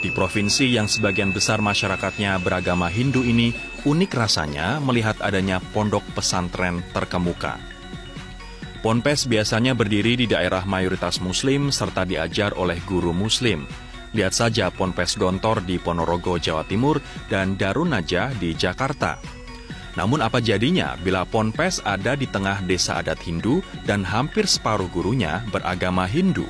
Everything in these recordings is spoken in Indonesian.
Di provinsi yang sebagian besar masyarakatnya beragama Hindu ini, unik rasanya melihat adanya pondok pesantren terkemuka. Ponpes biasanya berdiri di daerah mayoritas Muslim serta diajar oleh guru Muslim. Lihat saja Ponpes Gontor di Ponorogo, Jawa Timur, dan Darun Najah di Jakarta. Namun apa jadinya bila Ponpes ada di tengah desa adat Hindu dan hampir separuh gurunya beragama Hindu?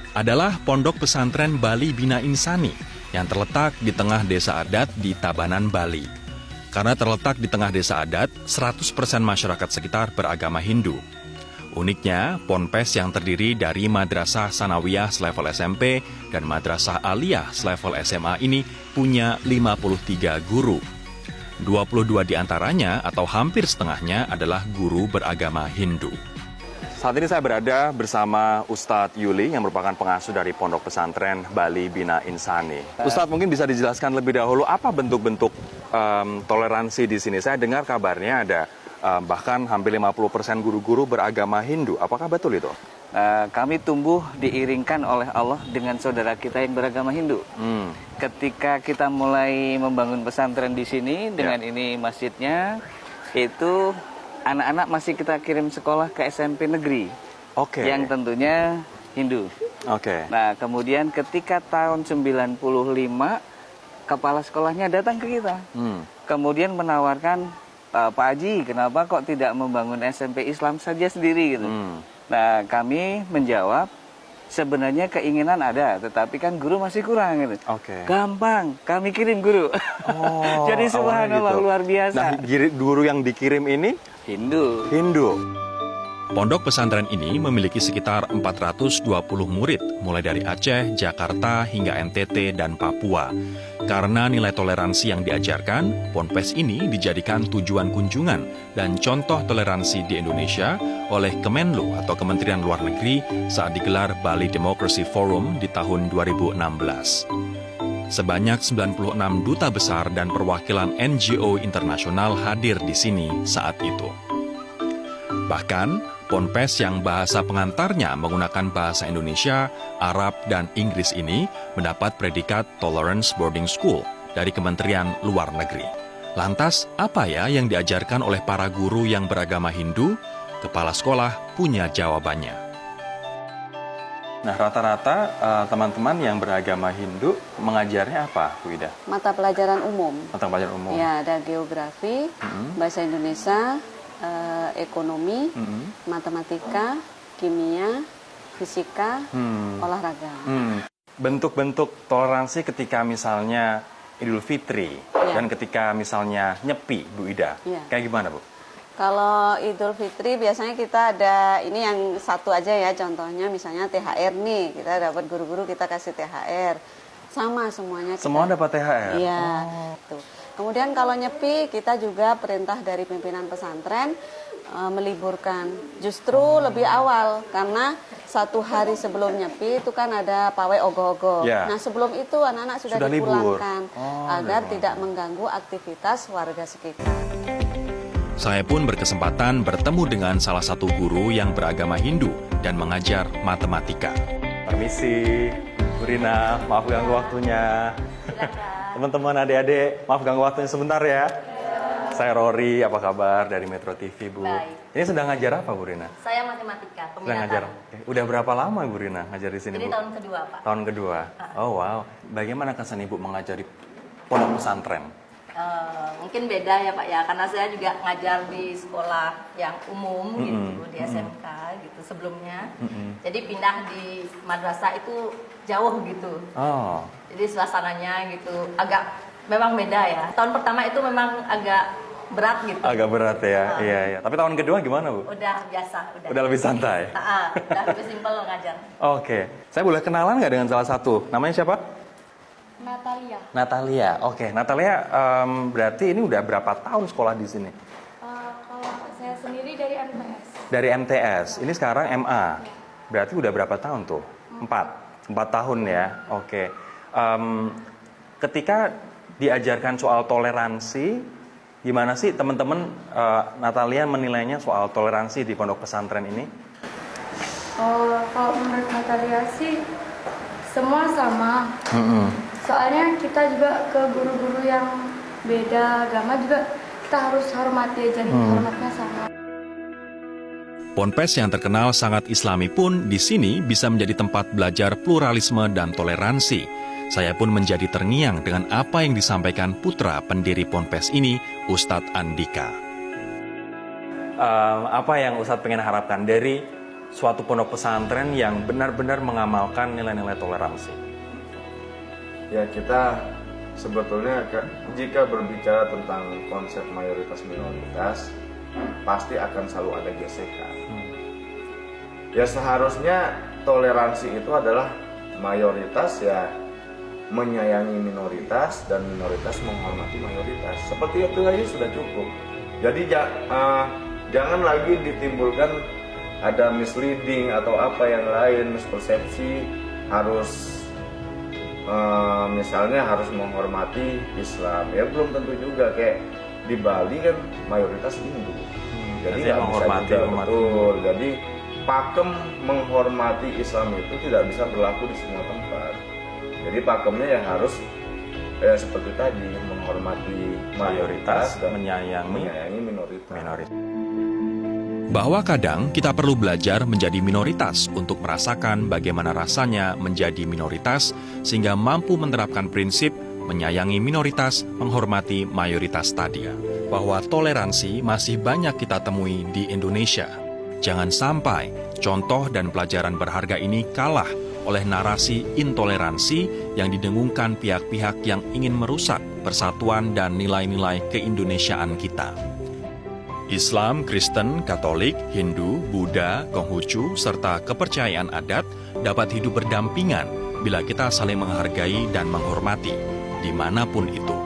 Adalah Pondok Pesantren Bali Bina Insani yang terletak di tengah desa adat di Tabanan, Bali. Karena terletak di tengah desa adat, 100% masyarakat sekitar beragama Hindu. Uniknya, Ponpes yang terdiri dari Madrasah Sanawiyah selevel SMP dan Madrasah Aliyah selevel SMA ini punya 53 guru. 22 diantaranya atau hampir setengahnya adalah guru beragama Hindu. Saat ini saya berada bersama Ustadz Yuli yang merupakan pengasuh dari Pondok Pesantren Bali Bina Insani. Ustadz, mungkin bisa dijelaskan lebih dahulu apa bentuk-bentuk toleransi di sini. Saya dengar kabarnya ada bahkan hampir 50% guru-guru beragama Hindu. Apakah betul itu? Kami tumbuh diiringkan oleh Allah dengan saudara kita yang beragama Hindu. Ketika kita mulai membangun pesantren di sini, dengan ini masjidnya, itu anak-anak masih kita kirim sekolah ke SMP negeri, yang tentunya Hindu. Nah, kemudian ketika tahun 95, kepala sekolahnya datang ke kita, kemudian menawarkan, Pak Haji, kenapa kok tidak membangun SMP Islam saja sendiri gitu. Nah, kami menjawab, sebenarnya keinginan ada, tetapi kan guru masih kurang gitu. Gampang, kami kirim guru. Jadi subhanallah, luar biasa. Nah, guru yang dikirim ini Hindu. Pondok pesantren ini memiliki sekitar 420 murid, mulai dari Aceh, Jakarta, hingga NTT dan Papua. Karena nilai toleransi yang diajarkan, Ponpes ini dijadikan tujuan kunjungan dan contoh toleransi di Indonesia oleh Kemenlu atau Kementerian Luar Negeri saat digelar Bali Democracy Forum di tahun 2016. Sebanyak 96 duta besar dan perwakilan NGO internasional hadir di sini saat itu. Bahkan, Ponpes yang bahasa pengantarnya menggunakan bahasa Indonesia, Arab, dan Inggris ini mendapat predikat Tolerance Boarding School dari Kementerian Luar Negeri. Lantas, apa ya yang diajarkan oleh para guru yang beragama Hindu? Kepala sekolah punya jawabannya. Nah, rata-rata teman-teman yang beragama Hindu mengajarnya apa, Bu Ida? Mata pelajaran umum. Mata pelajaran umum. Ya, ada geografi, bahasa Indonesia, ekonomi, matematika, kimia, fisika, olahraga. Bentuk-bentuk toleransi ketika misalnya Idul Fitri dan ketika misalnya Nyepi, Bu Ida, kayak gimana, Bu? Kalau Idul Fitri biasanya kita ada, ini yang satu aja ya contohnya, misalnya THR nih, kita dapat guru-guru kita kasih THR, sama semuanya. Semua dapat THR? Iya. Tuh. Kemudian kalau Nyepi, kita juga perintah dari pimpinan pesantren meliburkan. Justru lebih awal, karena 1 hari sebelum Nyepi itu kan ada pawai ogoh-ogoh. Nah, sebelum itu anak-anak sudah dipulangkan agar tidak mengganggu aktivitas warga sekitar. Saya pun berkesempatan bertemu dengan salah satu guru yang beragama Hindu dan mengajar matematika. Permisi, Bu Rina, maaf ganggu waktunya. Teman-teman, adik-adik, maaf ganggu waktunya sebentar ya. Saya Rory, apa kabar dari Metro TV, Bu? Baik. Ini sedang ngajar apa, Bu Rina? Saya matematika, Sedang ngajar. Udah berapa lama Bu Rina ngajar di sini, Jadi Bu? tahun kedua, Pak. Tahun kedua. Oh, wow. Bagaimana kesan Ibu mengajari pondok pesantren? Mungkin beda ya Pak ya, karena saya juga ngajar di sekolah yang umum gitu, di SMK gitu sebelumnya. Jadi pindah di madrasah itu jauh gitu. Jadi suasananya gitu agak memang beda ya. Tahun pertama itu memang agak berat gitu. Agak berat ya, iya. Tapi tahun kedua gimana, Bu? Udah biasa. Udah lebih santai? Udah lebih simpel ngajar. Oke. Saya boleh kenalan nggak dengan salah satu? Namanya siapa? Natalia. Oke, Natalia berarti ini udah berapa tahun sekolah di sini? Kalau saya sendiri dari MTS. Dari MTS. Ini sekarang MA. Berarti udah berapa tahun tuh? 4 tahun ya. Oke. Ketika diajarkan soal toleransi, gimana sih teman-teman Natalia menilainya soal toleransi di pondok pesantren ini? Kalau menurut Natalia sih Semua sama. Soalnya kita juga ke guru-guru yang beda agama juga kita harus hormati aja, hormatnya sama. Ponpes yang terkenal sangat islami pun di sini bisa menjadi tempat belajar pluralisme dan toleransi. Saya pun menjadi terngiang dengan apa yang disampaikan putra pendiri Ponpes ini, Ustadz Andika. Apa yang Ustadz pengen harapkan dari suatu pondok pesantren yang benar-benar mengamalkan nilai-nilai toleransi? Ya, kita sebetulnya jika berbicara tentang konsep mayoritas minoritas pasti akan selalu ada gesekan. Ya seharusnya toleransi itu adalah mayoritas ya menyayangi minoritas dan minoritas menghormati mayoritas. Seperti itu aja sudah cukup. Jadi jangan lagi ditimbulkan ada misleading atau apa yang lain, mispersepsi harus misalnya harus menghormati Islam. Ya belum tentu juga, kayak di Bali kan mayoritas Hindu. Jadi nggak bisa juga, betul. Jadi pakem menghormati Islam itu tidak bisa berlaku di semua tempat. Jadi pakemnya yang harus seperti tadi, menghormati mayoritas dan menyayangi minoritas. Bahwa kadang kita perlu belajar menjadi minoritas untuk merasakan bagaimana rasanya menjadi minoritas sehingga mampu menerapkan prinsip menyayangi minoritas, menghormati mayoritas tadi. Bahwa toleransi masih banyak kita temui di Indonesia. Jangan sampai contoh dan pelajaran berharga ini kalah oleh narasi intoleransi yang didengungkan pihak-pihak yang ingin merusak persatuan dan nilai-nilai keindonesiaan kita. Islam, Kristen, Katolik, Hindu, Buddha, Konghucu, serta kepercayaan adat dapat hidup berdampingan bila kita saling menghargai dan menghormati, dimanapun itu.